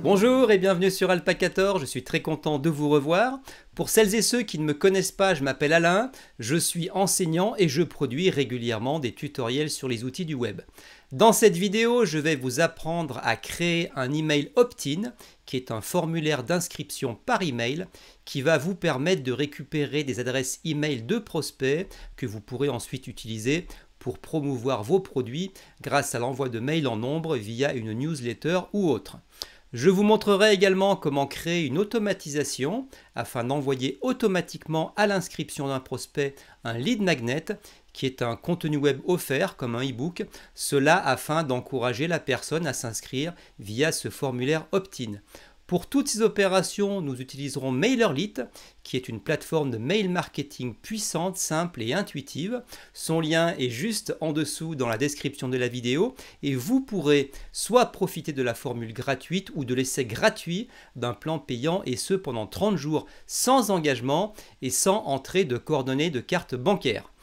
Bonjour et bienvenue sur Alpacator, je suis très content de vous revoir. Pour celles et ceux qui ne me connaissent pas, je m'appelle Alain, je suis enseignant et je produis régulièrement des tutoriels sur les outils du web. Dans cette vidéo, je vais vous apprendre à créer un email opt-in, qui est un formulaire d'inscription par email, qui va vous permettre de récupérer des adresses email de prospects que vous pourrez ensuite utiliser pour promouvoir vos produits grâce à l'envoi de mails en nombre via une newsletter ou autre. Je vous montrerai également comment créer une automatisation afin d'envoyer automatiquement à l'inscription d'un prospect un lead magnet qui est un contenu web offert comme un e-book, cela afin d'encourager la personne à s'inscrire via ce formulaire opt-in. Pour toutes ces opérations, nous utiliserons MailerLite, qui est une plateforme de mail marketing puissante, simple et intuitive. Son lien est juste en dessous dans la description de la vidéo et vous pourrez soit profiter de la formule gratuite ou de l'essai gratuit d'un plan payant et ce pendant 30 jours sans engagement et sans entrée de coordonnées de carte bancaire.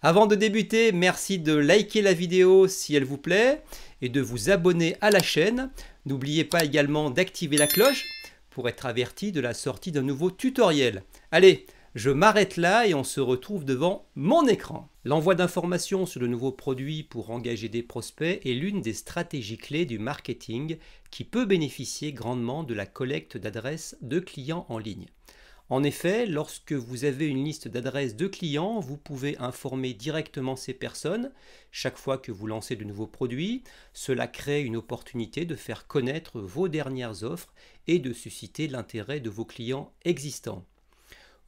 Avant de débuter, merci de liker la vidéo si elle vous plaît et de vous abonner à la chaîne. N'oubliez pas également d'activer la cloche pour être averti de la sortie d'un nouveau tutoriel. Allez, je m'arrête là et on se retrouve devant mon écran. L'envoi d'informations sur de nouveaux produits pour engager des prospects est l'une des stratégies clés du marketing qui peut bénéficier grandement de la collecte d'adresses de clients en ligne. En effet, lorsque vous avez une liste d'adresses de clients, vous pouvez informer directement ces personnes chaque fois que vous lancez de nouveaux produits. Cela crée une opportunité de faire connaître vos dernières offres et de susciter l'intérêt de vos clients existants.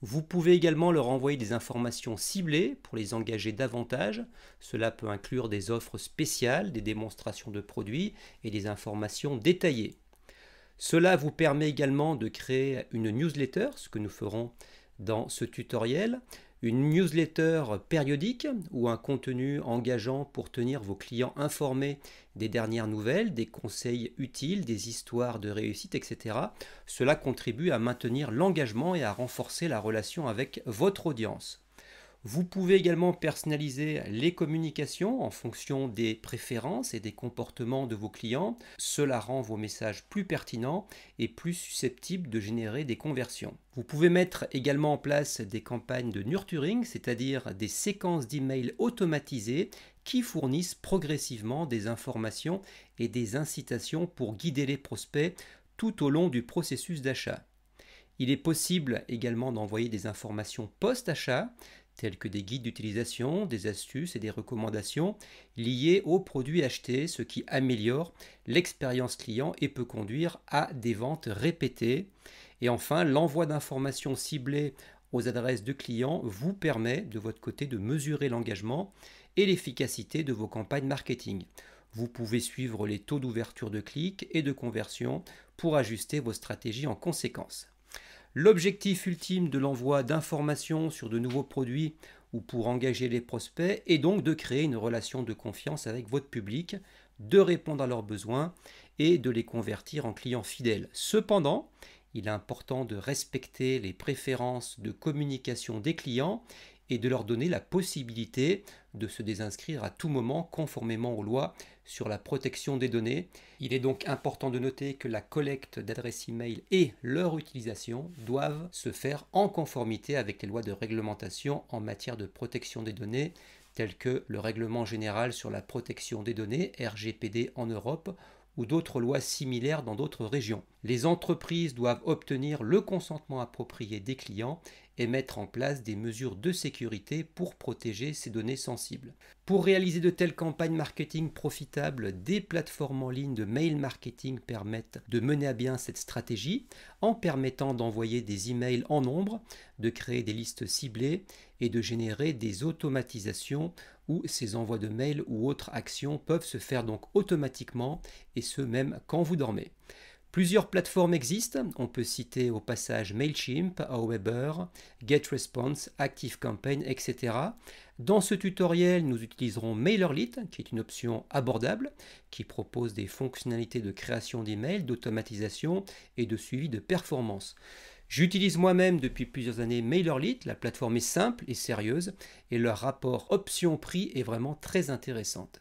Vous pouvez également leur envoyer des informations ciblées pour les engager davantage. Cela peut inclure des offres spéciales, des démonstrations de produits et des informations détaillées. Cela vous permet également de créer une newsletter, ce que nous ferons dans ce tutoriel. Une newsletter périodique ou un contenu engageant pour tenir vos clients informés des dernières nouvelles, des conseils utiles, des histoires de réussite, etc. Cela contribue à maintenir l'engagement et à renforcer la relation avec votre audience. Vous pouvez également personnaliser les communications en fonction des préférences et des comportements de vos clients. Cela rend vos messages plus pertinents et plus susceptibles de générer des conversions. Vous pouvez mettre également en place des campagnes de nurturing, c'est-à-dire des séquences d'emails automatisées qui fournissent progressivement des informations et des incitations pour guider les prospects tout au long du processus d'achat. Il est possible également d'envoyer des informations post-achat, tels que des guides d'utilisation, des astuces et des recommandations liées aux produits achetés, ce qui améliore l'expérience client et peut conduire à des ventes répétées. Et enfin, l'envoi d'informations ciblées aux adresses de clients vous permet de votre côté de mesurer l'engagement et l'efficacité de vos campagnes marketing. Vous pouvez suivre les taux d'ouverture de clics et de conversion pour ajuster vos stratégies en conséquence. L'objectif ultime de l'envoi d'informations sur de nouveaux produits ou pour engager les prospects est donc de créer une relation de confiance avec votre public, de répondre à leurs besoins et de les convertir en clients fidèles. Cependant, il est important de respecter les préférences de communication des clients et de leur donner la possibilité de se désinscrire à tout moment conformément aux lois sur la protection des données. Il est donc important de noter que la collecte d'adresses email et leur utilisation doivent se faire en conformité avec les lois de réglementation en matière de protection des données, telles que le Règlement général sur la protection des données, RGPD en Europe, ou d'autres lois similaires dans d'autres régions. Les entreprises doivent obtenir le consentement approprié des clients et mettre en place des mesures de sécurité pour protéger ces données sensibles. Pour réaliser de telles campagnes marketing profitables, des plateformes en ligne de mail marketing permettent de mener à bien cette stratégie en permettant d'envoyer des emails en nombre, de créer des listes ciblées et de générer des automatisations où ces envois de mails ou autres actions peuvent se faire donc automatiquement et ce même quand vous dormez. Plusieurs plateformes existent, on peut citer au passage Mailchimp, Aweber, GetResponse, ActiveCampaign, etc. Dans ce tutoriel, nous utiliserons MailerLite, qui est une option abordable, qui propose des fonctionnalités de création d'emails, d'automatisation et de suivi de performance. J'utilise moi-même depuis plusieurs années MailerLite, la plateforme est simple et sérieuse et leur rapport option-prix est vraiment très intéressante.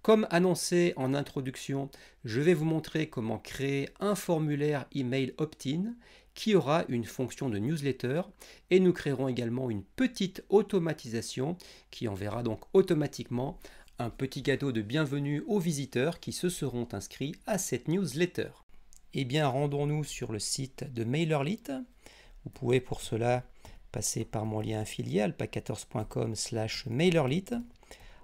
Comme annoncé en introduction, je vais vous montrer comment créer un formulaire email opt-in qui aura une fonction de newsletter et nous créerons également une petite automatisation qui enverra donc automatiquement un petit cadeau de bienvenue aux visiteurs qui se seront inscrits à cette newsletter. Eh bien, rendons-nous sur le site de MailerLite. Vous pouvez pour cela passer par mon lien affilié alpaca14.com/MailerLite.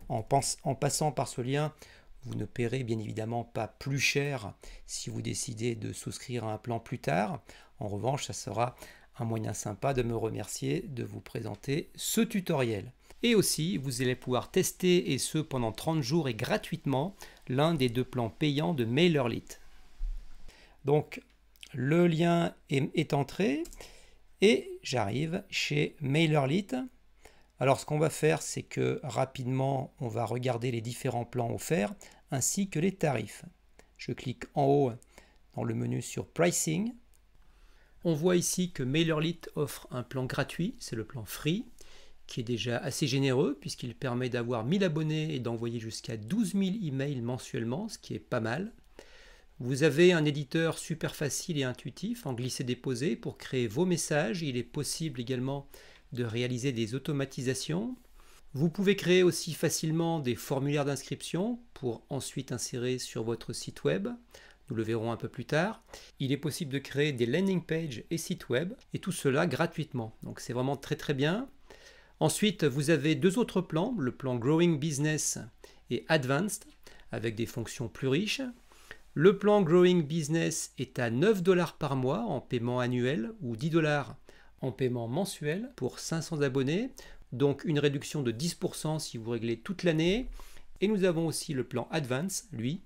En passant par ce lien, vous ne paierez bien évidemment pas plus cher si vous décidez de souscrire à un plan plus tard. En revanche, ça sera un moyen sympa de me remercier de vous présenter ce tutoriel. Et aussi, vous allez pouvoir tester, et ce pendant 30 jours et gratuitement, l'un des 2 plans payants de MailerLite. Donc, le lien est entré et j'arrive chez MailerLite. Alors, ce qu'on va faire, c'est que rapidement, on va regarder les différents plans offerts ainsi que les tarifs. Je clique en haut dans le menu sur Pricing. On voit ici que MailerLite offre un plan gratuit, c'est le plan Free, qui est déjà assez généreux puisqu'il permet d'avoir 1000 abonnés et d'envoyer jusqu'à 12 000 emails mensuellement, ce qui est pas mal. Vous avez un éditeur super facile et intuitif en glisser-déposer pour créer vos messages. Il est possible également de réaliser des automatisations. Vous pouvez créer aussi facilement des formulaires d'inscription pour ensuite insérer sur votre site web. Nous le verrons un peu plus tard. Il est possible de créer des landing pages et sites web et tout cela gratuitement. Donc c'est vraiment très bien. Ensuite, vous avez 2 autres plans, le plan Growing Business et Advanced avec des fonctions plus riches. Le plan Growing Business est à 9 $ par mois en paiement annuel ou 10 $ en paiement mensuel pour 500 abonnés, donc une réduction de 10% si vous réglez toute l'année. Et nous avons aussi le plan Advance, lui,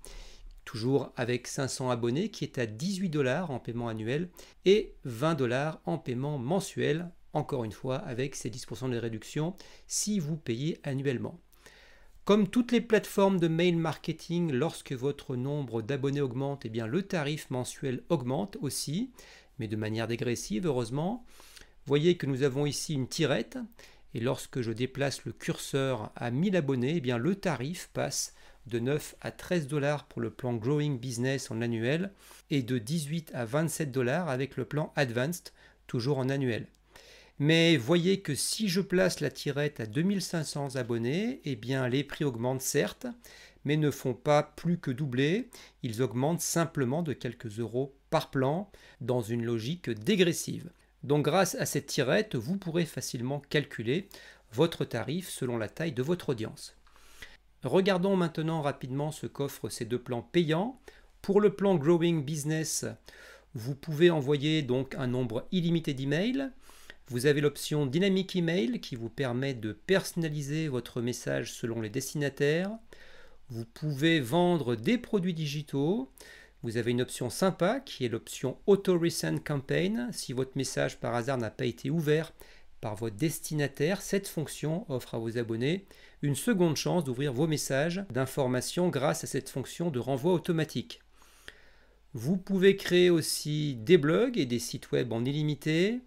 toujours avec 500 abonnés, qui est à 18 $ en paiement annuel et 20 $ en paiement mensuel, encore une fois avec ces 10% de réduction si vous payez annuellement. Comme toutes les plateformes de mail marketing, lorsque votre nombre d'abonnés augmente, eh bien le tarif mensuel augmente aussi, mais de manière dégressive, heureusement. Voyez que nous avons ici une tirette, et lorsque je déplace le curseur à 1000 abonnés, eh bien le tarif passe de 9 à 13 $ pour le plan Growing Business en annuel, et de 18 à 27 $ avec le plan Advanced, toujours en annuel. Mais voyez que si je place la tirette à 2500 abonnés, eh bien les prix augmentent certes, mais ne font pas plus que doubler. Ils augmentent simplement de quelques euros par plan dans une logique dégressive. Donc grâce à cette tirette, vous pourrez facilement calculer votre tarif selon la taille de votre audience. Regardons maintenant rapidement ce qu'offrent ces 2 plans payants. Pour le plan Growing Business, vous pouvez envoyer donc un nombre illimité d'emails. Vous avez l'option Dynamic Email qui vous permet de personnaliser votre message selon les destinataires. Vous pouvez vendre des produits digitaux. Vous avez une option sympa qui est l'option Auto Resend Campaign. Si votre message par hasard n'a pas été ouvert par votre destinataire, cette fonction offre à vos abonnés une seconde chance d'ouvrir vos messages d'information grâce à cette fonction de renvoi automatique. Vous pouvez créer aussi des blogs et des sites web en illimité.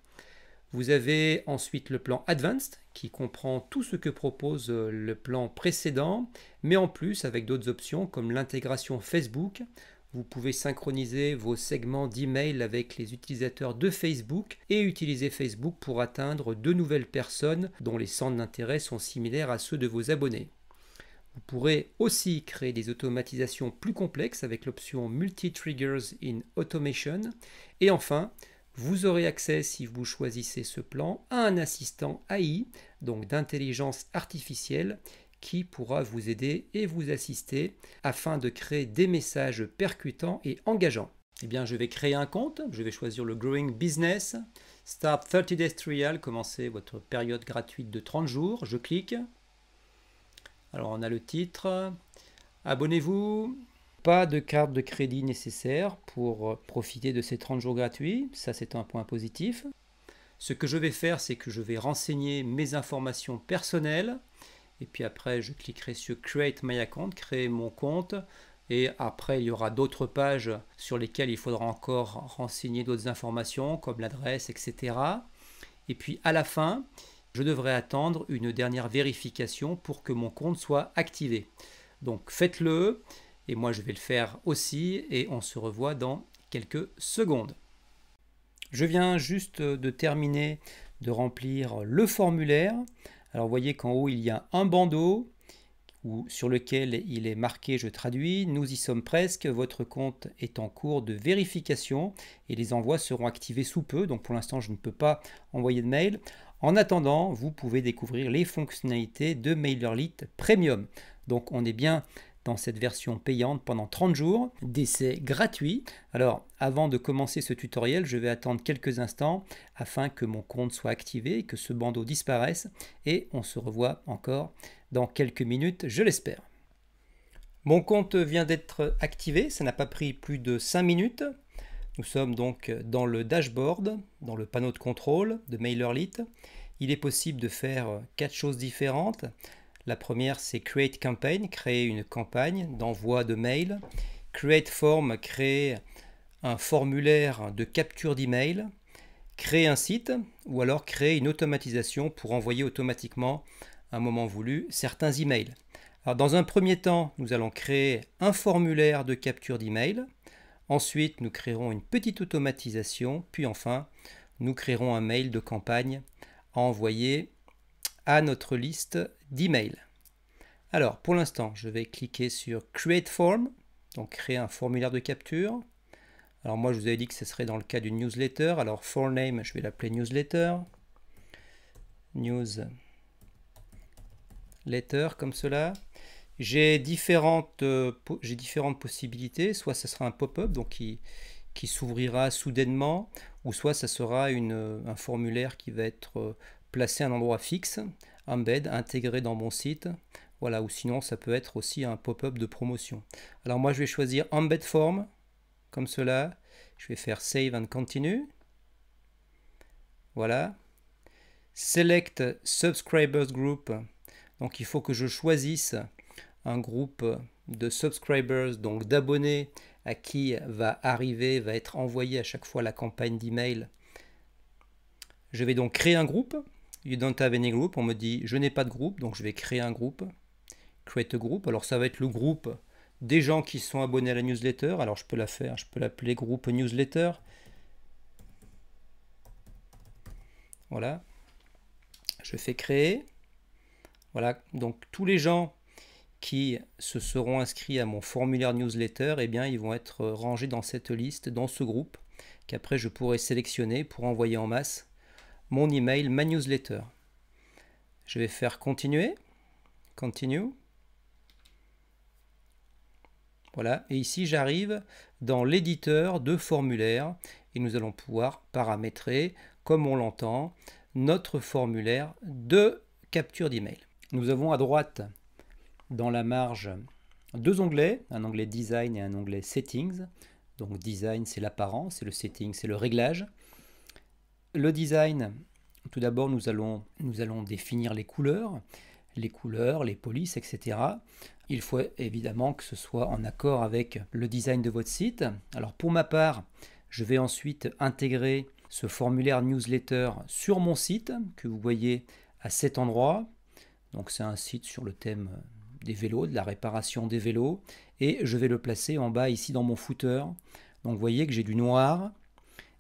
Vous avez ensuite le plan Advanced qui comprend tout ce que propose le plan précédent, mais en plus avec d'autres options comme l'intégration Facebook. Vous pouvez synchroniser vos segments d'email avec les utilisateurs de Facebook et utiliser Facebook pour atteindre de nouvelles personnes dont les centres d'intérêt sont similaires à ceux de vos abonnés. Vous pourrez aussi créer des automatisations plus complexes avec l'option Multi-Triggers in Automation. Et enfin, vous aurez accès, si vous choisissez ce plan, à un assistant AI, donc d'intelligence artificielle, qui pourra vous aider et vous assister afin de créer des messages percutants et engageants. Eh bien, je vais créer un compte, je vais choisir le Growing Business, Start 30 Days Trial, commencez votre période gratuite de 30 jours, je clique. Alors on a le titre, abonnez-vous. Pas de carte de crédit nécessaire pour profiter de ces 30 jours gratuits, ça c'est un point positif. Ce que je vais faire, c'est que je vais renseigner mes informations personnelles et puis après je cliquerai sur Create My Account, créer mon compte, et après il y aura d'autres pages sur lesquelles il faudra encore renseigner d'autres informations comme l'adresse, etc. Et puis à la fin, je devrais attendre une dernière vérification pour que mon compte soit activé. Donc faites-le, et moi je vais le faire aussi, et on se revoit dans quelques secondes. Je viens juste de terminer de remplir le formulaire. Alors vous voyez qu'en haut il y a un bandeau sur lequel il est marqué, je traduis, nous y sommes presque, votre compte est en cours de vérification et les envois seront activés sous peu, donc pour l'instant je ne peux pas envoyer de mail. En attendant, vous pouvez découvrir les fonctionnalités de MailerLite Premium. Donc on est bien dans cette version payante pendant 30 jours, d'essai gratuit. Alors avant de commencer ce tutoriel, je vais attendre quelques instants afin que mon compte soit activé, que ce bandeau disparaisse et on se revoit encore dans quelques minutes, je l'espère. Mon compte vient d'être activé, ça n'a pas pris plus de 5 minutes. Nous sommes donc dans le dashboard, dans le panneau de contrôle de MailerLite. Il est possible de faire 4 choses différentes. La première, c'est Create Campaign, créer une campagne d'envoi de mail. Create Form, créer un formulaire de capture d'email. Créer un site ou alors créer une automatisation pour envoyer automatiquement à un moment voulu certains emails. Alors dans un premier temps, nous allons créer un formulaire de capture d'email. Ensuite, nous créerons une petite automatisation. Puis enfin, nous créerons un mail de campagne à envoyer à notre liste d'emails. Alors pour l'instant, je vais cliquer sur Create Form, donc créer un formulaire de capture. Alors moi je vous avais dit que ce serait dans le cas d'une newsletter. Alors for name, je vais l'appeler newsletter. Newsletter comme cela. J'ai différentes possibilités. Soit ce sera un pop-up donc qui s'ouvrira soudainement, ou soit ça sera un formulaire qui va être placé à un endroit fixe, embed, intégré dans mon site. Voilà, ou sinon ça peut être aussi un pop-up de promotion. Alors moi je vais choisir embed form, comme cela. Je vais faire save and continue. Voilà. Select subscribers group. Donc il faut que je choisisse un groupe de subscribers, donc d'abonnés à qui va être envoyé à chaque fois la campagne d'email. Je vais donc créer un groupe. You don't have any group. On me dit je n'ai pas de groupe, donc je vais créer un groupe. Create a group. Alors ça va être le groupe des gens qui sont abonnés à la newsletter. Alors je peux l'appeler groupe newsletter. Voilà. Je fais créer. Voilà, donc tous les gens qui se seront inscrits à mon formulaire newsletter, eh bien, ils vont être rangés dans cette liste, dans ce groupe, qu'après je pourrai sélectionner pour envoyer en masse mon email, ma newsletter. Je vais faire continuer, continue. Voilà, et ici j'arrive dans l'éditeur de formulaire et nous allons pouvoir paramétrer, comme on l'entend, notre formulaire de capture d'email. Nous avons à droite, dans la marge, deux onglets, un onglet Design et un onglet Settings. Donc Design, c'est l'apparence, et le Setting, c'est le réglage. Le Design, tout d'abord, nous allons définir les couleurs, les polices, etc. Il faut évidemment que ce soit en accord avec le design de votre site. Alors pour ma part, je vais ensuite intégrer ce formulaire newsletter sur mon site, que vous voyez à cet endroit. Donc c'est un site sur le thème des vélos, de la réparation des vélos, et je vais le placer en bas ici dans mon footer. Donc vous voyez que j'ai du noir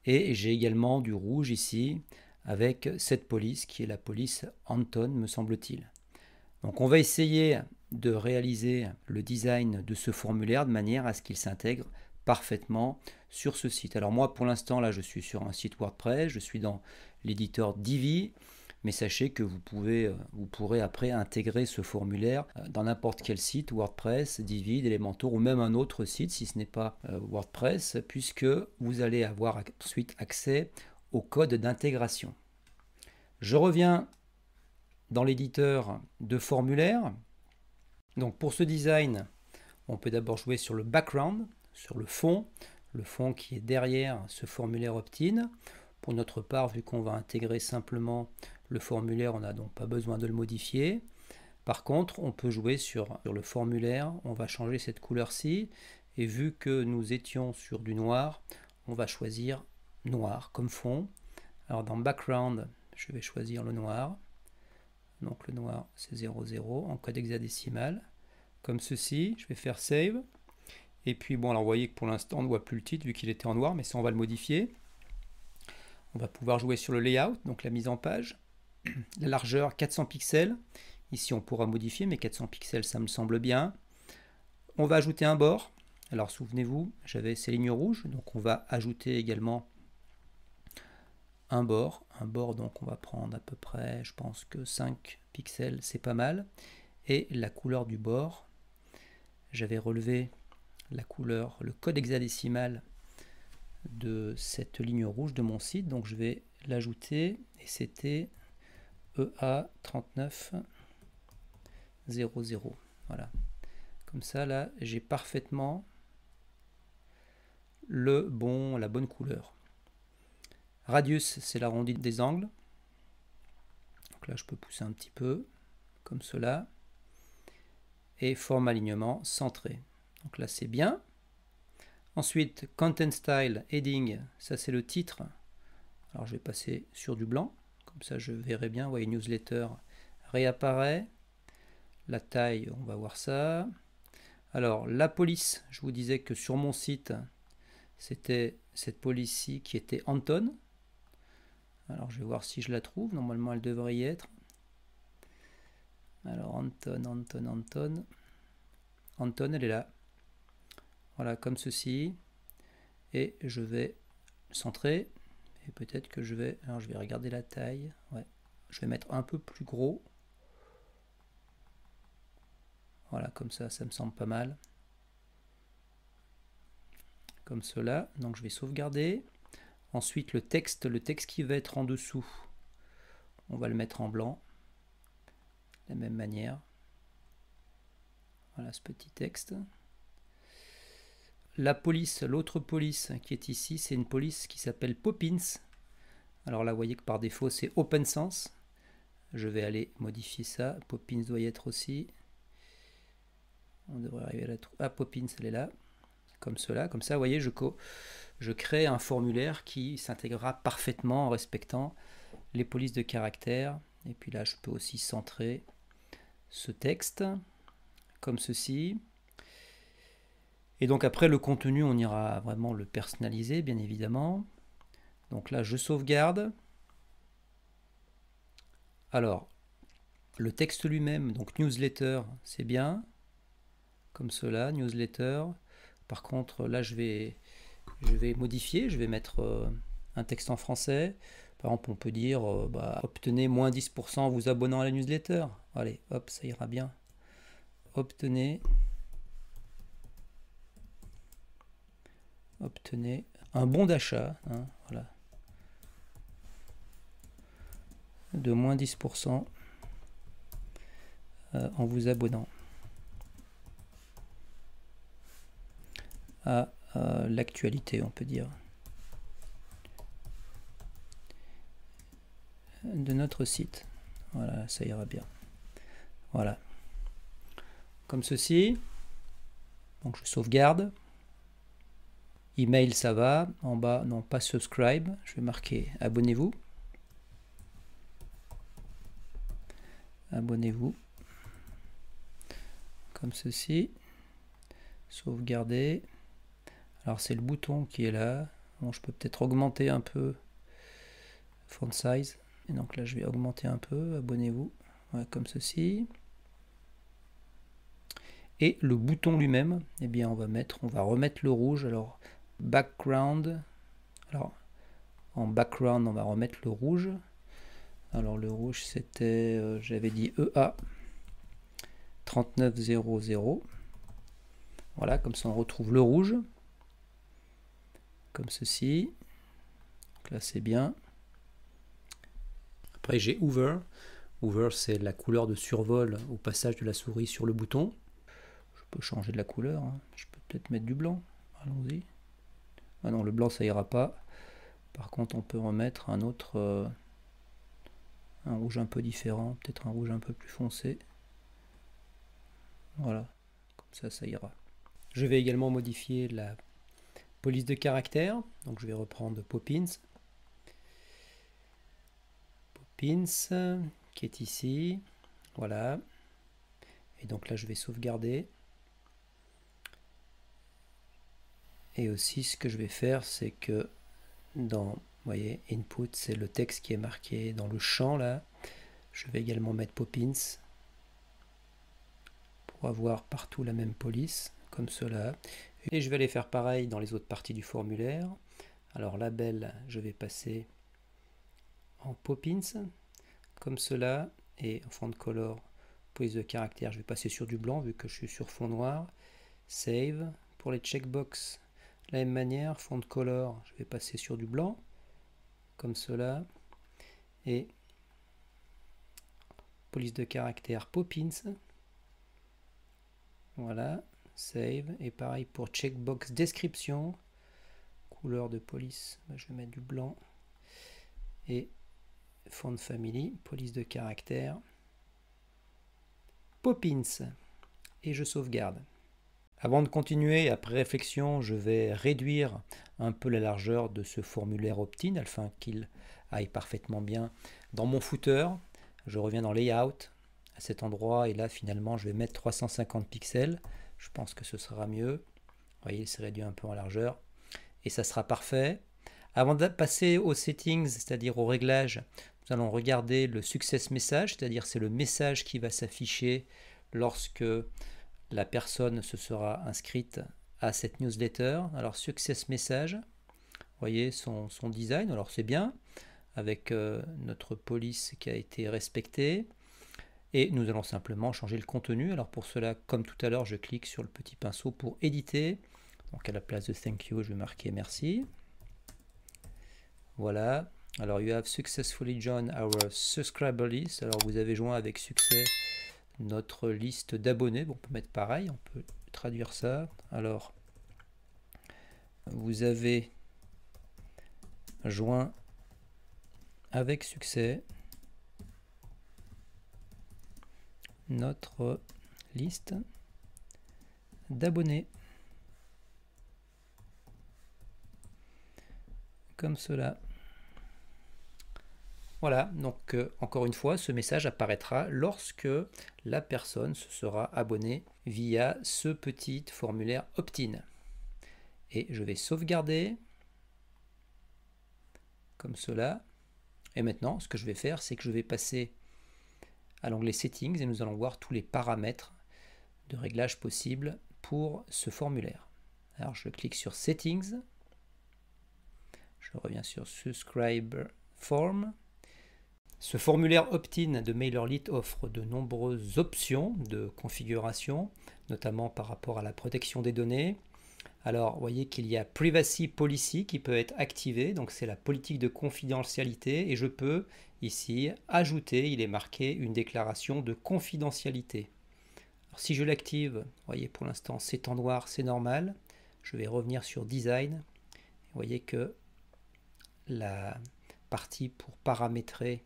et j'ai également du rouge ici avec cette police qui est la police Anton, me semble-t-il. Donc on va essayer de réaliser le design de ce formulaire de manière à ce qu'il s'intègre parfaitement sur ce site. Alors moi pour l'instant là je suis sur un site WordPress, je suis dans l'éditeur Divi. Mais sachez que vous pourrez après intégrer ce formulaire dans n'importe quel site, WordPress, Divi, Elementor ou même un autre site si ce n'est pas WordPress, puisque vous allez avoir ensuite accès au code d'intégration. Je reviens dans l'éditeur de formulaire. Donc pour ce design, on peut d'abord jouer sur le background, sur le fond qui est derrière ce formulaire opt-in. Pour notre part, vu qu'on va intégrer simplement le formulaire, on n'a donc pas besoin de le modifier. Par contre, on peut jouer sur le formulaire, on va changer cette couleur-ci, et vu que nous étions sur du noir, on va choisir noir comme fond. Alors dans Background, je vais choisir le noir. Donc le noir, c'est 00 en code hexadécimal. comme ceci. Je vais faire Save. Et puis bon, alors vous voyez que pour l'instant, on ne voit plus le titre vu qu'il était en noir, mais ça, on va le modifier. On va pouvoir jouer sur le layout, donc la mise en page. La largeur 400 pixels. Ici, on pourra modifier, mais 400 pixels, ça me semble bien. On va ajouter un bord. Alors, souvenez-vous, j'avais ces lignes rouges, donc on va ajouter également un bord. Un bord, donc on va prendre à peu près, je pense que 5 pixels, c'est pas mal. Et la couleur du bord, j'avais relevé la couleur, le code hexadécimal de cette ligne rouge de mon site, donc je vais l'ajouter, et c'était EA3900. Voilà. Comme ça, là, j'ai parfaitement la bonne couleur. Radius, c'est l'arrondi des angles. Donc là, je peux pousser un petit peu, comme cela. Et forme alignement centré. Donc là, c'est bien. Ensuite, Content Style, Heading, ça c'est le titre. Alors je vais passer sur du blanc. Comme ça, je verrai bien. Vous voyez, Newsletter réapparaît. La taille, on va voir ça. Alors, la police, je vous disais que sur mon site, c'était cette police-ci qui était Anton. Alors, je vais voir si je la trouve. Normalement, elle devrait y être. Alors, Anton, elle est là. Voilà, comme ceci. Et je vais centrer. Et peut-être que je vais... Alors, je vais regarder la taille. Ouais. Je vais mettre un peu plus gros. Voilà, comme ça me semble pas mal. Comme cela. Donc, je vais sauvegarder. Ensuite, le texte qui va être en dessous, on va le mettre en blanc. De la même manière. Voilà ce petit texte. La police, l'autre police qui est ici, c'est une police qui s'appelle Poppins. Alors là, vous voyez que par défaut, c'est Open Sense. Je vais aller modifier ça. Poppins doit y être aussi. On devrait arriver à la trouver. Ah, Poppins, elle est là. Comme cela. Comme ça, vous voyez, je crée un formulaire qui s'intégrera parfaitement en respectant les polices de caractère. Et puis là, je peux aussi centrer ce texte comme ceci. Et donc après, le contenu, on ira vraiment le personnaliser, bien évidemment. Donc là, je sauvegarde. Alors, le texte lui-même, donc newsletter, c'est bien. Comme cela, newsletter. Par contre, là, je vais modifier, je vais mettre un texte en français. Par exemple, on peut dire obtenez moins 10% en vous abonnant à la newsletter. Allez, hop, ça ira bien. Obtenez un bon d'achat, hein, voilà, de moins 10% en vous abonnant à l'actualité, on peut dire, de notre site. Voilà, ça ira bien. Voilà. Comme ceci. Donc je sauvegarde. Email, ça va. En bas, non, pas subscribe. Je vais marquer abonnez-vous. Abonnez-vous. Comme ceci. Sauvegarder. Alors c'est le bouton qui est là. Bon, je peux peut-être augmenter un peu font size. Et donc là je vais augmenter un peu. Abonnez-vous. Ouais, comme ceci. Et le bouton lui-même, eh bien on va remettre le rouge. Alors background. Alors en background on va remettre le rouge. Alors le rouge c'était, j'avais dit EA 3900. Voilà, comme ça on retrouve le rouge. Comme ceci. Donc là c'est bien. Après j'ai Hover. Hover c'est la couleur de survol au passage de la souris sur le bouton. Je peux changer de la couleur. Hein. Je peux peut-être mettre du blanc. Allons-y. Ah non, le blanc ça ira pas. Par contre on peut remettre un autre, un rouge un peu différent, peut-être un rouge un peu plus foncé. Voilà, comme ça ira. Je vais également modifier la police de caractère. Donc je vais reprendre Poppins. Poppins qui est ici. Voilà. Et donc là, je vais sauvegarder. Et aussi, ce que je vais faire, c'est que dans, vous voyez, input, c'est le texte qui est marqué dans le champ là. Je vais également mettre Poppins pour avoir partout la même police, comme cela. Et je vais aller faire pareil dans les autres parties du formulaire. Alors label, je vais passer en Poppins, comme cela. Et en fond de color, police de caractère, je vais passer sur du blanc vu que je suis sur fond noir. Save. Pour les checkbox, de la même manière, fond de color, je vais passer sur du blanc, comme cela. Et police de caractère Poppins. Voilà, save. Et pareil pour checkbox description, couleur de police, je vais mettre du blanc. Et font family, police de caractère Poppins. Et je sauvegarde. Avant de continuer, après réflexion, je vais réduire un peu la largeur de ce formulaire opt-in afin qu'il aille parfaitement bien dans mon footer. Je reviens dans Layout à cet endroit et là finalement je vais mettre 350 pixels. Je pense que ce sera mieux. Vous voyez, c'est réduit un peu en largeur et ça sera parfait. Avant de passer aux settings, c'est-à-dire aux réglages, nous allons regarder le success message, c'est-à-dire c'est le message qui va s'afficher lorsque la personne se sera inscrite à cette newsletter. Alors success message, vous voyez son design, alors c'est bien, avec notre police qui a été respectée. Et nous allons simplement changer le contenu. Alors pour cela, comme tout à l'heure, je clique sur le petit pinceau pour éditer. Donc à la place de thank you, je vais marquer merci. Voilà. Alors you have successfully joined our subscriber list. Alors vous avez joint avec succès notre liste d'abonnés. Bon, on peut mettre pareil, on peut traduire ça. Alors vous avez joint avec succès notre liste d'abonnés. Comme cela. Voilà, donc encore une fois, ce message apparaîtra lorsque la personne se sera abonnée via ce petit formulaire opt-in. Et je vais sauvegarder comme cela. Et maintenant, ce que je vais faire, c'est que je vais passer à l'onglet Settings et nous allons voir tous les paramètres de réglage possibles pour ce formulaire. Alors je clique sur Settings, je reviens sur Subscriber Form. Ce formulaire opt-in de MailerLite offre de nombreuses options de configuration, notamment par rapport à la protection des données. Alors, vous voyez qu'il y a Privacy Policy qui peut être activé, donc c'est la politique de confidentialité, et je peux ici ajouter, il est marqué, une déclaration de confidentialité. Alors, si je l'active, vous voyez pour l'instant c'est en noir, c'est normal. Je vais revenir sur Design. Vous voyez que la partie pour paramétrer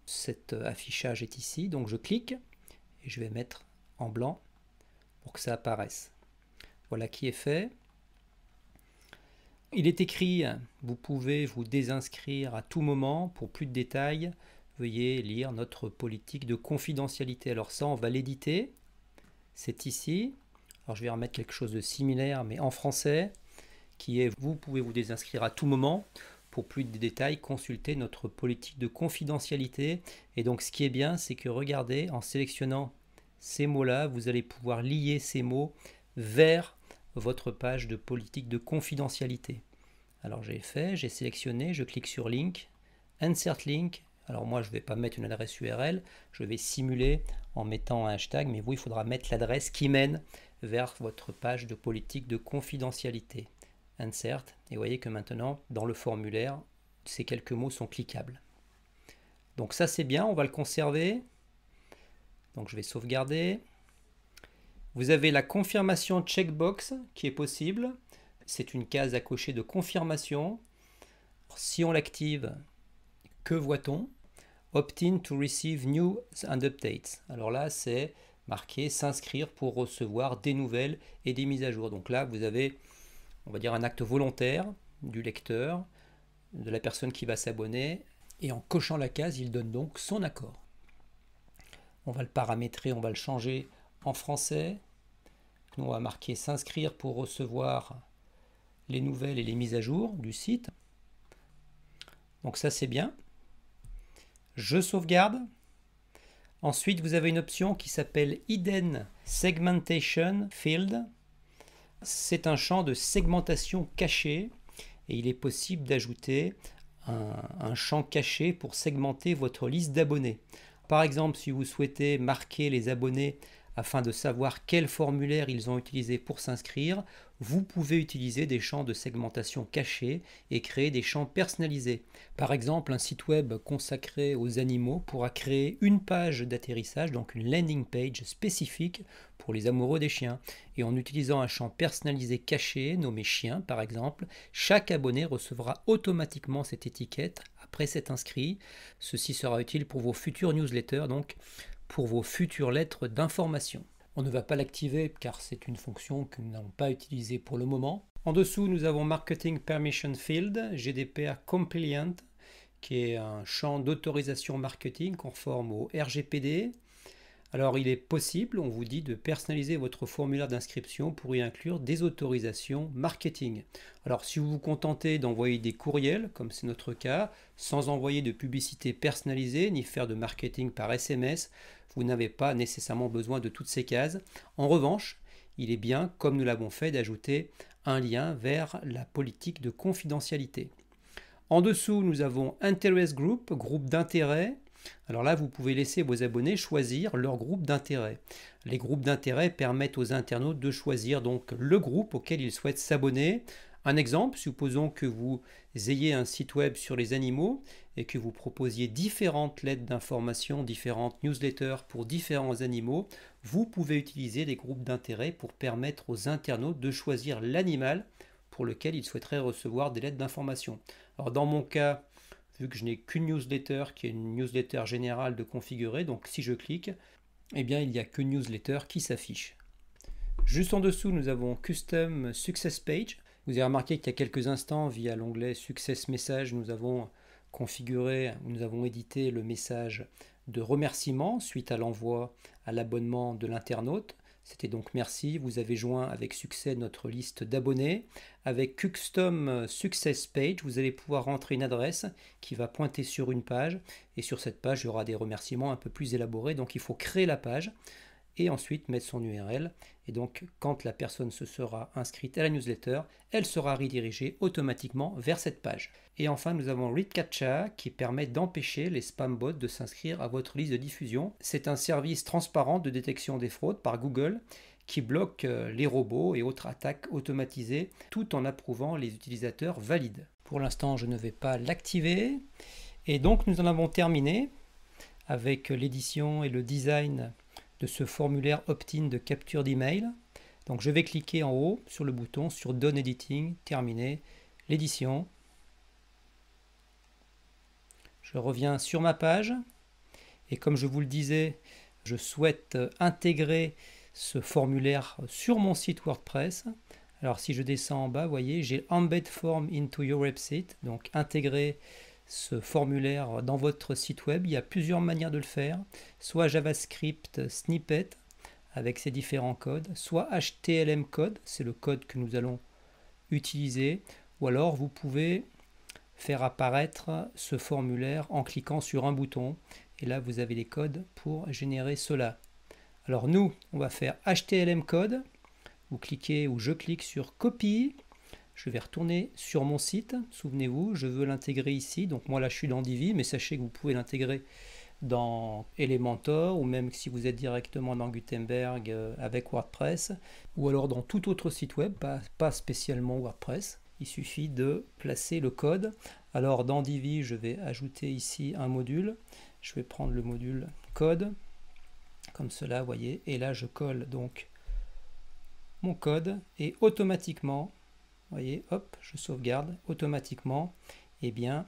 cet affichage est ici, donc je clique et je vais mettre en blanc pour que ça apparaisse. Voilà qui est fait. Il est écrit, vous pouvez vous désinscrire à tout moment. Pour plus de détails, veuillez lire notre politique de confidentialité. Alors ça, on va l'éditer. C'est ici. Alors je vais remettre quelque chose de similaire, mais en français, qui est vous pouvez vous désinscrire à tout moment. Pour plus de détails, consultez notre politique de confidentialité. Et donc ce qui est bien, c'est que regardez, en sélectionnant ces mots-là, vous allez pouvoir lier ces mots vers votre page de politique de confidentialité. Alors j'ai fait, j'ai sélectionné, je clique sur Link, Insert Link. Alors moi je ne vais pas mettre une adresse URL, je vais simuler en mettant un hashtag, mais vous il faudra mettre l'adresse qui mène vers votre page de politique de confidentialité. Insert, et vous voyez que maintenant dans le formulaire, ces quelques mots sont cliquables. Donc ça c'est bien, on va le conserver. Donc je vais sauvegarder. Vous avez la confirmation checkbox qui est possible. C'est une case à cocher de confirmation. Si on l'active, que voit-on? Opt-in to receive news and updates. Alors là, c'est marqué s'inscrire pour recevoir des nouvelles et des mises à jour. Donc là, vous avez, on va dire, un acte volontaire du lecteur, de la personne qui va s'abonner. Et en cochant la case, il donne donc son accord. On va le paramétrer, on va le changer en français. Nous, on va marquer s'inscrire pour recevoir les nouvelles et les mises à jour du site. Donc ça, c'est bien. Je sauvegarde. Ensuite, vous avez une option qui s'appelle Hidden Segmentation Field. C'est un champ de segmentation caché et il est possible d'ajouter un champ caché pour segmenter votre liste d'abonnés. Par exemple, si vous souhaitez marquer les abonnés afin de savoir quel formulaire ils ont utilisé pour s'inscrire, vous pouvez utiliser des champs de segmentation cachés et créer des champs personnalisés. Par exemple, un site web consacré aux animaux pourra créer une page d'atterrissage, donc une landing page spécifique pour les amoureux des chiens. Et en utilisant un champ personnalisé caché, nommé chien par exemple, chaque abonné recevra automatiquement cette étiquette après s'être inscrit. Ceci sera utile pour vos futures newsletters, donc pour vos futures lettres d'information. On ne va pas l'activer car c'est une fonction que nous n'avons pas utilisée pour le moment. En dessous, nous avons Marketing Permission Field, GDPR Compliant, qui est un champ d'autorisation marketing conforme au RGPD. Alors il est possible, on vous dit, de personnaliser votre formulaire d'inscription pour y inclure des autorisations marketing. Alors si vous vous contentez d'envoyer des courriels, comme c'est notre cas, sans envoyer de publicité personnalisée ni faire de marketing par SMS, vous n'avez pas nécessairement besoin de toutes ces cases. En revanche, il est bien, comme nous l'avons fait, d'ajouter un lien vers la politique de confidentialité. En dessous, nous avons Interest Group, groupe d'intérêt. Alors là, vous pouvez laisser vos abonnés choisir leur groupe d'intérêt. Les groupes d'intérêt permettent aux internautes de choisir donc le groupe auquel ils souhaitent s'abonner. Un exemple, supposons que vous ayez un site web sur les animaux et que vous proposiez différentes lettres d'information, différentes newsletters pour différents animaux, vous pouvez utiliser des groupes d'intérêt pour permettre aux internautes de choisir l'animal pour lequel ils souhaiteraient recevoir des lettres d'information. Alors dans mon cas, vu que je n'ai qu'une newsletter qui est une newsletter générale de configurer, donc si je clique, eh bien il n'y a qu'une newsletter qui s'affiche. Juste en dessous, nous avons Custom Success Page. Vous avez remarqué qu'il y a quelques instants, via l'onglet Success Message, nous avons configuré, nous avons édité le message de remerciement suite à l'envoi à l'abonnement de l'internaute. C'était donc merci, vous avez joint avec succès notre liste d'abonnés. Avec Custom Success Page, vous allez pouvoir rentrer une adresse qui va pointer sur une page. Et sur cette page, il y aura des remerciements un peu plus élaborés. Donc il faut créer la page et ensuite mettre son URL. Et donc quand la personne se sera inscrite à la newsletter, elle sera redirigée automatiquement vers cette page. Et enfin, nous avons ReadCAPTCHA qui permet d'empêcher les spam bots de s'inscrire à votre liste de diffusion. C'est un service transparent de détection des fraudes par Google qui bloque les robots et autres attaques automatisées tout en approuvant les utilisateurs valides. Pour l'instant, je ne vais pas l'activer. Et donc, nous en avons terminé avec l'édition et le design de ce formulaire opt-in de capture d'email. Donc, je vais cliquer en haut sur le bouton sur Done Editing, terminer l'édition. Je reviens sur ma page et comme je vous le disais, je souhaite intégrer ce formulaire sur mon site WordPress. Alors si je descends en bas, vous voyez, j'ai Embed Form into your website, donc intégrer ce formulaire dans votre site web. Il y a plusieurs manières de le faire, soit JavaScript snippet avec ses différents codes, soit HTML code, c'est le code que nous allons utiliser, ou alors vous pouvez faire apparaître ce formulaire en cliquant sur un bouton et là vous avez les codes pour générer cela. Alors nous, on va faire HTML code, vous cliquez ou je clique sur copie, je vais retourner sur mon site, souvenez-vous, je veux l'intégrer ici, donc moi là je suis dans Divi, mais sachez que vous pouvez l'intégrer dans Elementor ou même si vous êtes directement dans Gutenberg avec WordPress ou alors dans tout autre site web, pas spécialement WordPress. Il suffit de placer le code. Alors dans Divi, je vais ajouter ici un module. Je vais prendre le module code, comme cela, vous voyez. Et là, je colle donc mon code et automatiquement, vous voyez, hop, je sauvegarde automatiquement. Eh bien,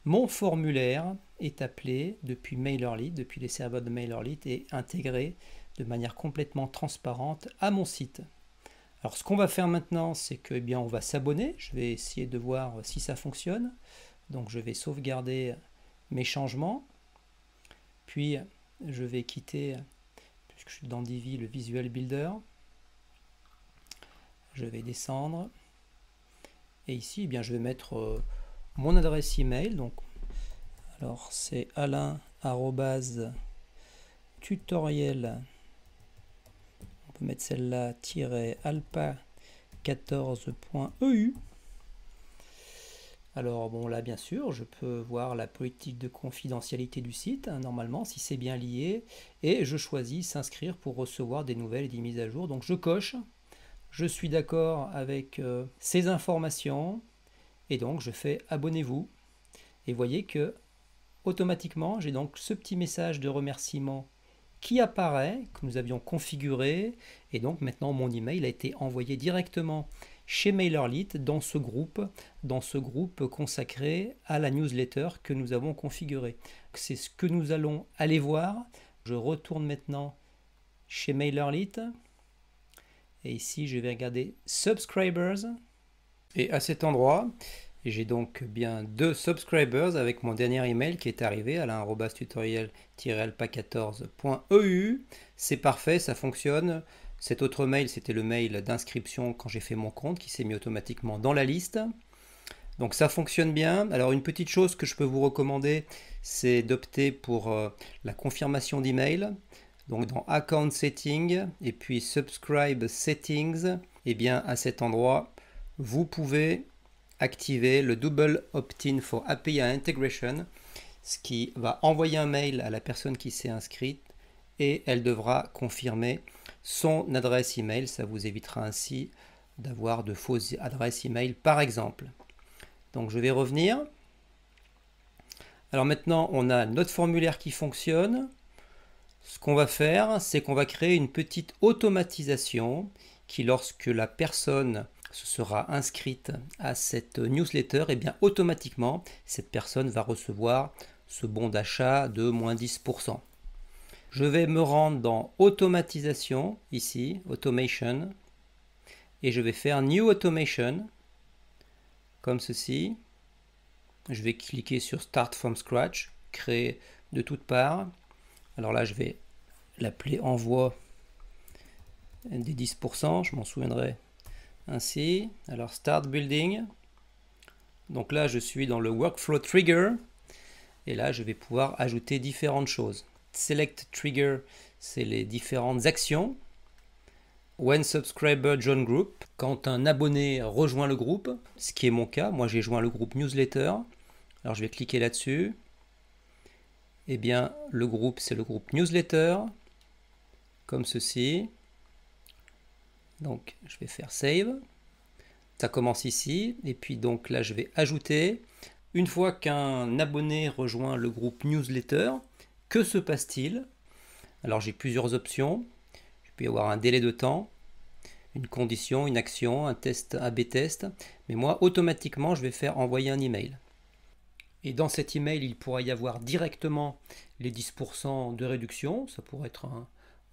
mon formulaire est appelé depuis MailerLite, depuis les serveurs de MailerLite et intégré de manière complètement transparente à mon site. Alors ce qu'on va faire maintenant, c'est que eh bien, on va s'abonner. Je vais essayer de voir si ça fonctionne. Donc je vais sauvegarder mes changements. Puis je vais quitter, puisque puisque je suis dans Divi, le Visual Builder. Je vais descendre. Et ici, eh bien, je vais mettre mon adresse email. Donc, alors, c'est alain@tutoriel. On peut mettre celle-là, -alpa14.eu. Alors bon, là bien sûr, je peux voir la politique de confidentialité du site, hein, normalement, si c'est bien lié, et je choisis s'inscrire pour recevoir des nouvelles et des mises à jour. Donc je coche, je suis d'accord avec ces informations, et donc je fais abonnez-vous. Et voyez que automatiquement, j'ai donc ce petit message de remerciement qui apparaît, que nous avions configuré, et donc maintenant mon email a été envoyé directement chez MailerLite dans ce groupe consacré à la newsletter que nous avons configuré. C'est ce que nous allons aller voir. Je retourne maintenant chez MailerLite, et ici je vais regarder Subscribers, et à cet endroit, j'ai donc bien 2 subscribers avec mon dernier email qui est arrivé, alain@tutoriel-alpa14.eu. C'est parfait, ça fonctionne. Cet autre mail, c'était le mail d'inscription quand j'ai fait mon compte qui s'est mis automatiquement dans la liste. Donc ça fonctionne bien. Alors une petite chose que je peux vous recommander, c'est d'opter pour la confirmation d'email. Donc dans Account Settings et puis Subscribe Settings, et bien à cet endroit, vous pouvez activer le Double Opt-in for API Integration, ce qui va envoyer un mail à la personne qui s'est inscrite et elle devra confirmer son adresse email. Ça vous évitera ainsi d'avoir de fausses adresses email par exemple. Donc je vais revenir. Alors maintenant on a notre formulaire qui fonctionne. Ce qu'on va faire, c'est qu'on va créer une petite automatisation qui, lorsque la personne se sera inscrite à cette newsletter, et bien automatiquement cette personne va recevoir ce bon d'achat de moins 10%. Je vais me rendre dans automatisation, ici, automation, et je vais faire new automation, comme ceci. Je vais cliquer sur start from scratch, créer de toutes parts. Alors là je vais l'appeler envoi des 10%, je m'en souviendrai ainsi. Alors start building, donc là je suis dans le workflow trigger et là je vais pouvoir ajouter différentes choses. Select trigger, c'est les différentes actions. When subscriber join group, quand un abonné rejoint le groupe, ce qui est mon cas, moi j'ai joint le groupe newsletter. Alors je vais cliquer là-dessus. Eh bien le groupe c'est le groupe newsletter, comme ceci. Donc je vais faire save, ça commence ici, et puis donc là je vais ajouter, une fois qu'un abonné rejoint le groupe newsletter, que se passe-t-il? Alors j'ai plusieurs options, il peut y avoir un délai de temps, une condition, une action, un test AB test, mais moi automatiquement je vais faire envoyer un email. Et dans cet email il pourra y avoir directement les 10% de réduction, ça pourrait être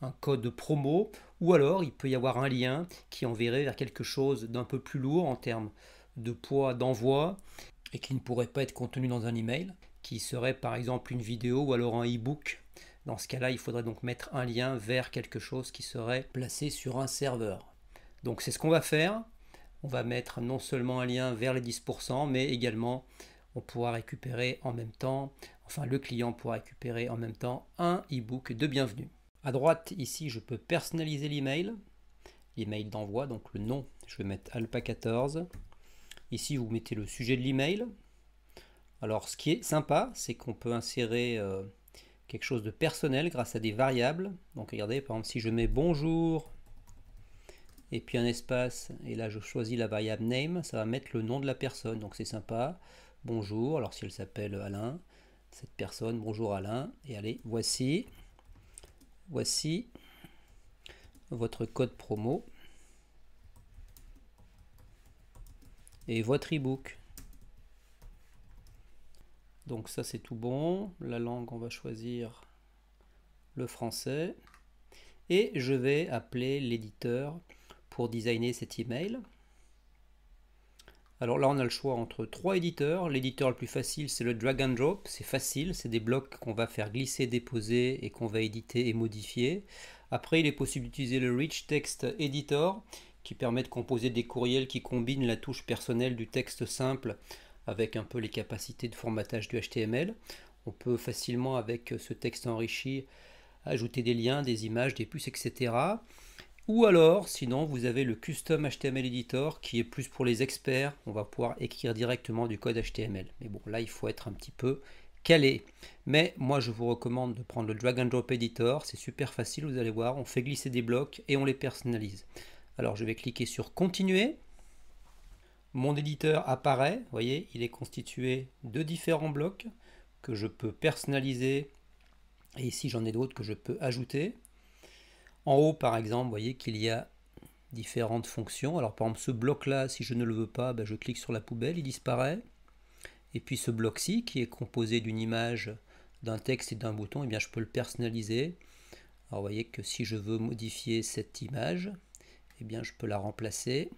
un code promo, ou alors il peut y avoir un lien qui enverrait vers quelque chose d'un peu plus lourd en termes de poids d'envoi et qui ne pourrait pas être contenu dans un email, qui serait par exemple une vidéo ou alors un e-book. Dans ce cas-là, il faudrait donc mettre un lien vers quelque chose qui serait placé sur un serveur. Donc c'est ce qu'on va faire. On va mettre non seulement un lien vers les 10%, mais également on pourra récupérer en même temps, enfin le client pourra récupérer en même temps un e-book de bienvenue. À droite, ici, je peux personnaliser l'email d'envoi, donc le nom, je vais mettre alpa14. Ici, vous mettez le sujet de l'email. Alors, ce qui est sympa, c'est qu'on peut insérer quelque chose de personnel grâce à des variables. Donc, regardez, par exemple, si je mets bonjour, et puis un espace, et là, je choisis la variable name, ça va mettre le nom de la personne. Donc, c'est sympa. Bonjour, alors si elle s'appelle Alain, cette personne, bonjour Alain, et allez, voici votre code promo et votre e-book. Donc ça c'est tout bon. La langue, on va choisir le français et je vais appeler l'éditeur pour designer cet email. Alors là on a le choix entre 3 éditeurs. L'éditeur le plus facile c'est le drag and drop, c'est facile, c'est des blocs qu'on va faire glisser, déposer et qu'on va éditer et modifier. Après, il est possible d'utiliser le Rich Text Editor qui permet de composer des courriels qui combinent la touche personnelle du texte simple avec un peu les capacités de formatage du HTML. On peut facilement, avec ce texte enrichi, ajouter des liens, des images, des puces, etc. Ou alors, sinon, vous avez le Custom HTML Editor qui est plus pour les experts. On va pouvoir écrire directement du code HTML. Mais bon, là, il faut être un petit peu calé. Mais moi, je vous recommande de prendre le Drag and Drop Editor. C'est super facile, vous allez voir. On fait glisser des blocs et on les personnalise. Alors, je vais cliquer sur Continuer. Mon éditeur apparaît. Vous voyez, il est constitué de différents blocs que je peux personnaliser. Et ici, j'en ai d'autres que je peux ajouter. En haut, par exemple, vous voyez qu'il y a différentes fonctions. Alors, par exemple, ce bloc-là, si je ne le veux pas, je clique sur la poubelle, il disparaît. Et puis ce bloc-ci, qui est composé d'une image, d'un texte et d'un bouton, eh bien, je peux le personnaliser. Alors, vous voyez que si je veux modifier cette image, eh bien, je peux la remplacer.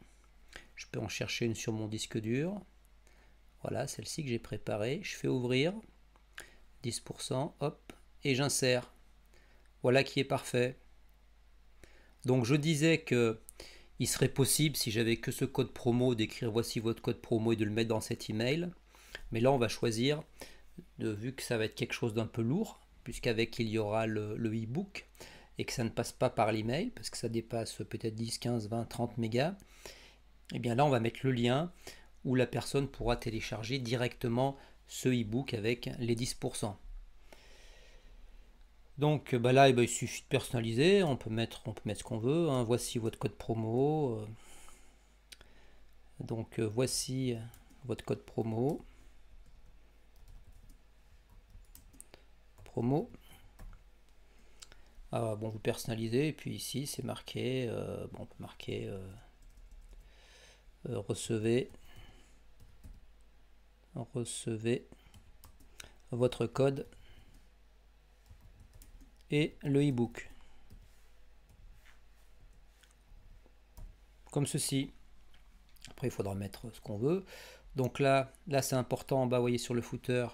Je peux en chercher une sur mon disque dur. Voilà, celle-ci que j'ai préparée. Je fais ouvrir, 10%, hop, et j'insère. Voilà qui est parfait. Donc je disais que il serait possible, si j'avais que ce code promo, d'écrire voici votre code promo et de le mettre dans cet email. Mais là on va choisir, vu que ça va être quelque chose d'un peu lourd, puisqu'avec il y aura le e-book, et que ça ne passe pas par l'email, parce que ça dépasse peut-être 10, 15, 20, 30 mégas, et bien là on va mettre le lien où la personne pourra télécharger directement ce e-book avec les 10%. Donc là, il suffit de personnaliser, on peut mettre ce qu'on veut, hein. Voici votre code promo. Donc voici votre code promo. Bon, vous personnalisez, et puis ici c'est marqué, on peut marquer recevez votre code et le e-book. Comme ceci. Après, il faudra mettre ce qu'on veut. Donc là c'est important, en bas, vous voyez sur le footer,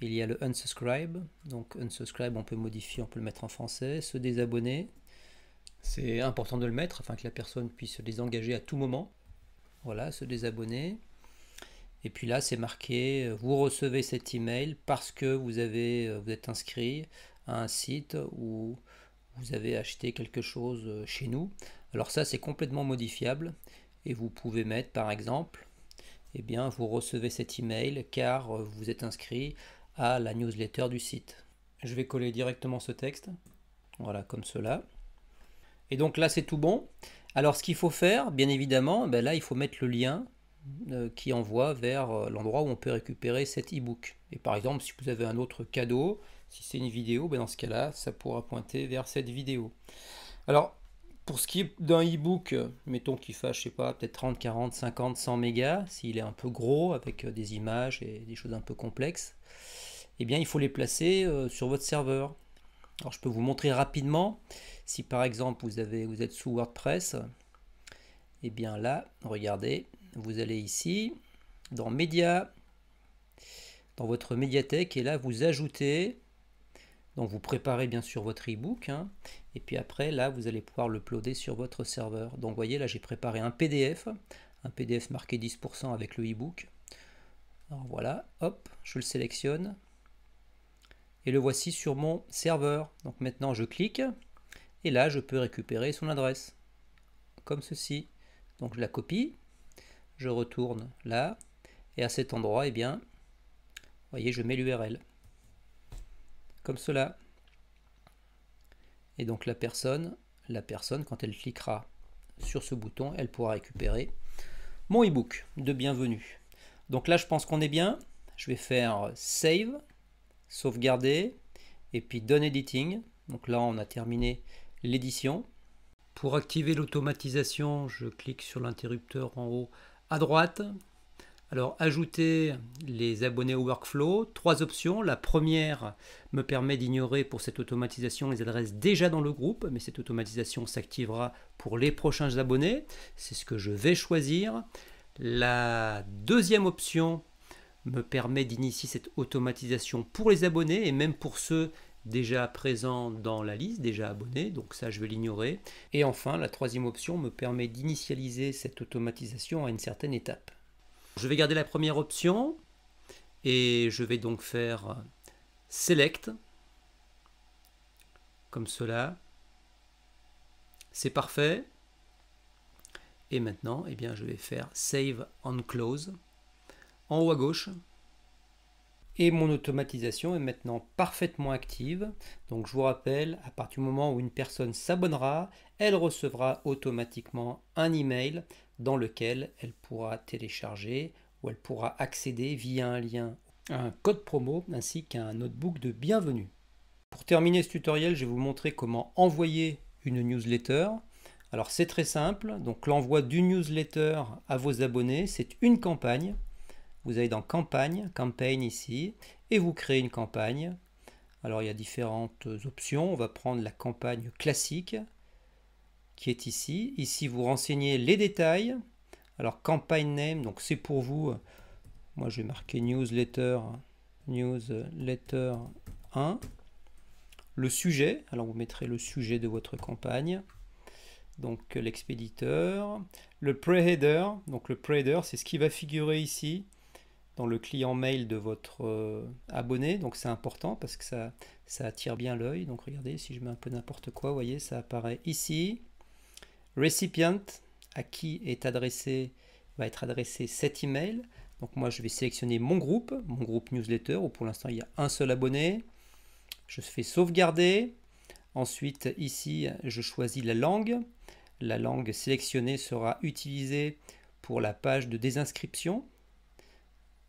il y a le unsubscribe. Donc unsubscribe, on peut modifier, on peut le mettre en français. Se désabonner, c'est important de le mettre afin que la personne puisse se désengager à tout moment. Voilà, se désabonner. Et puis là, c'est marqué, vous recevez cet email parce que vous êtes inscrit à un site où vous avez acheté quelque chose chez nous. Alors ça, c'est complètement modifiable. Et vous pouvez mettre, par exemple, eh bien, vous recevez cet email car vous êtes inscrit à la newsletter du site. Je vais coller directement ce texte. Voilà, comme cela. Et donc là, c'est tout bon. Alors, ce qu'il faut faire, bien évidemment, là, il faut mettre le lien qui envoie vers l'endroit où on peut récupérer cet e-book. Et par exemple, si vous avez un autre cadeau, si c'est une vidéo, dans ce cas-là, ça pourra pointer vers cette vidéo. Alors, pour ce qui est d'un e-book, mettons qu'il fasse, je sais pas, peut-être 30, 40, 50, 100 mégas, s'il est un peu gros, avec des images et des choses un peu complexes, eh bien, il faut les placer sur votre serveur. Alors, je peux vous montrer rapidement. Si par exemple, vous êtes sous WordPress, eh bien là, regardez, vous allez ici, dans Médias, dans votre médiathèque, et là, vous ajoutez, donc vous préparez bien sûr votre e-book, hein, et puis après, là, vous allez pouvoir l'uploader sur votre serveur. Donc, vous voyez, là, j'ai préparé un PDF marqué 10% avec le e-book. Alors voilà, hop, je le sélectionne, et le voici sur mon serveur. Donc maintenant, je clique, et là, je peux récupérer son adresse, comme ceci. Donc, je la copie, je retourne là, et à cet endroit, eh bien, vous voyez, je mets l'URL, comme cela. Et donc la personne, quand elle cliquera sur ce bouton, elle pourra récupérer mon e-book de bienvenue. Donc là, je pense qu'on est bien. Je vais faire Save, sauvegarder, et puis Done Editing. Donc là, on a terminé l'édition. Pour activer l'automatisation, je clique sur l'interrupteur en haut à droite. Alors, ajouter les abonnés au workflow, 3 options. La première me permet d'ignorer pour cette automatisation les adresses déjà dans le groupe, mais cette automatisation s'activera pour les prochains abonnés. C'est ce que je vais choisir. La deuxième option me permet d'initier cette automatisation pour les abonnés et même pour ceux déjà présent dans la liste, déjà abonné, donc ça je vais l'ignorer. Et enfin, la troisième option me permet d'initialiser cette automatisation à une certaine étape. Je vais garder la première option et je vais donc faire Select, comme cela. C'est parfait. Et maintenant, eh bien, je vais faire Save on Close en haut à gauche. Et mon automatisation est maintenant parfaitement active. Donc je vous rappelle, à partir du moment où une personne s'abonnera, elle recevra automatiquement un email dans lequel elle pourra télécharger ou elle pourra accéder via un lien à un code promo ainsi qu'à un notebook de bienvenue. Pour terminer ce tutoriel, je vais vous montrer comment envoyer une newsletter. Alors c'est très simple, donc l'envoi d'une newsletter à vos abonnés, c'est une campagne. Vous allez dans Campagne ici, et vous créez une campagne. Alors il y a différentes options, on va prendre la campagne classique, qui est ici. Ici vous renseignez les détails. Alors campagne name, donc c'est pour vous, moi je vais marquer newsletter 1. Le sujet, alors vous mettrez le sujet de votre campagne. Donc l'expéditeur, le pre-header, donc le pre-header c'est ce qui va figurer ici dans le client mail de votre abonné, donc c'est important parce que ça attire bien l'œil. Donc regardez, si je mets un peu n'importe quoi, vous voyez, ça apparaît ici. Recipient, à qui va être adressé cet email. Donc moi je vais sélectionner mon groupe newsletter, où pour l'instant il y a un seul abonné. Je fais sauvegarder. Ensuite ici je choisis la langue. La langue sélectionnée sera utilisée pour la page de désinscription.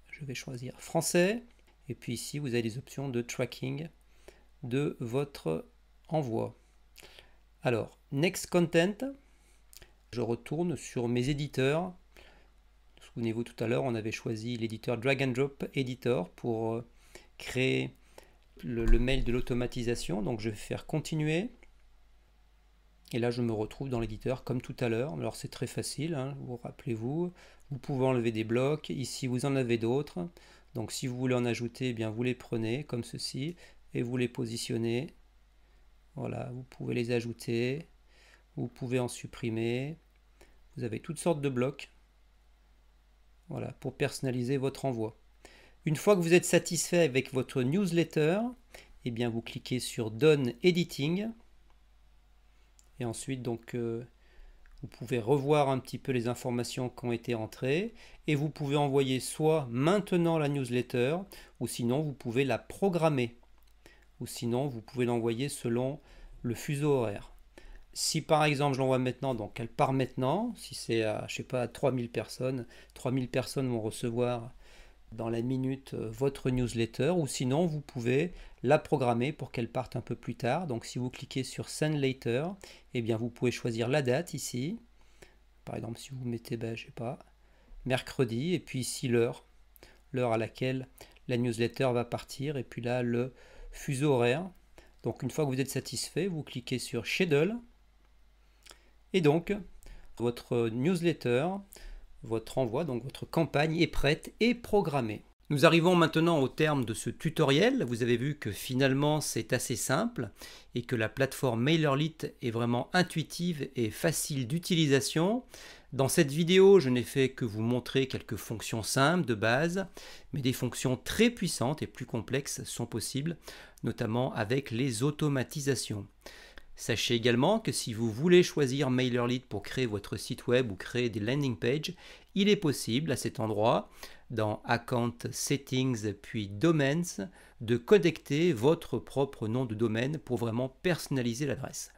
Je vais choisir français. Et puis ici, vous avez les options de tracking de votre envoi. Alors, Next Content. Je retourne sur mes éditeurs. Souvenez-vous, tout à l'heure, on avait choisi l'éditeur Drag and Drop Editor pour créer le mail de l'automatisation. Donc, je vais faire continuer. Et là, je me retrouve dans l'éditeur comme tout à l'heure. Alors, c'est très facile, hein, vous rappelez-vous. Vous pouvez enlever des blocs. Ici, vous en avez d'autres. Donc, si vous voulez en ajouter, eh bien, vous les prenez comme ceci et vous les positionnez. Voilà, vous pouvez les ajouter. Vous pouvez en supprimer. Vous avez toutes sortes de blocs. Voilà, pour personnaliser votre envoi. Une fois que vous êtes satisfait avec votre newsletter, eh bien, vous cliquez sur Done Editing. Et ensuite, donc, vous pouvez revoir un petit peu les informations qui ont été entrées. Et vous pouvez envoyer soit maintenant la newsletter, ou sinon vous pouvez la programmer. Ou sinon, vous pouvez l'envoyer selon le fuseau horaire. Si par exemple je l'envoie maintenant, donc elle part maintenant. Si c'est à, je sais pas, à 3000 personnes, 3000 personnes vont recevoir dans la minute votre newsletter, ou sinon vous pouvez la programmer pour qu'elle parte un peu plus tard. Donc si vous cliquez sur Send Later, eh bien vous pouvez choisir la date ici. Par exemple, si vous mettez, ben, je sais pas, mercredi, et puis ici l'heure à laquelle la newsletter va partir, et puis là le fuseau horaire. Donc une fois que vous êtes satisfait, vous cliquez sur Schedule, et donc votre newsletter, votre envoi, donc votre campagne est prête et programmée. Nous arrivons maintenant au terme de ce tutoriel. Vous avez vu que finalement c'est assez simple et que la plateforme MailerLite est vraiment intuitive et facile d'utilisation. Dans cette vidéo, je n'ai fait que vous montrer quelques fonctions simples de base, mais des fonctions très puissantes et plus complexes sont possibles, notamment avec les automatisations. Sachez également que si vous voulez choisir MailerLite pour créer votre site web ou créer des landing pages, il est possible à cet endroit, dans Account Settings puis Domains, de connecter votre propre nom de domaine pour vraiment personnaliser l'adresse.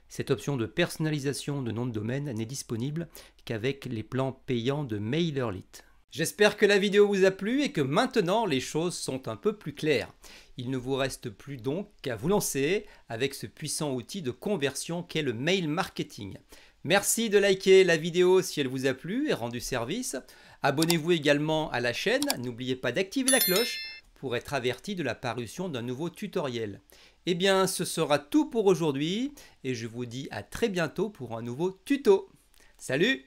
Cette option de personnalisation de nom de domaine n'est disponible qu'avec les plans payants de MailerLite. J'espère que la vidéo vous a plu et que maintenant les choses sont un peu plus claires. Il ne vous reste plus donc qu'à vous lancer avec ce puissant outil de conversion qu'est le mail marketing. Merci de liker la vidéo si elle vous a plu et rendu service. Abonnez-vous également à la chaîne, n'oubliez pas d'activer la cloche pour être averti de la parution d'un nouveau tutoriel. Eh bien, ce sera tout pour aujourd'hui et je vous dis à très bientôt pour un nouveau tuto. Salut!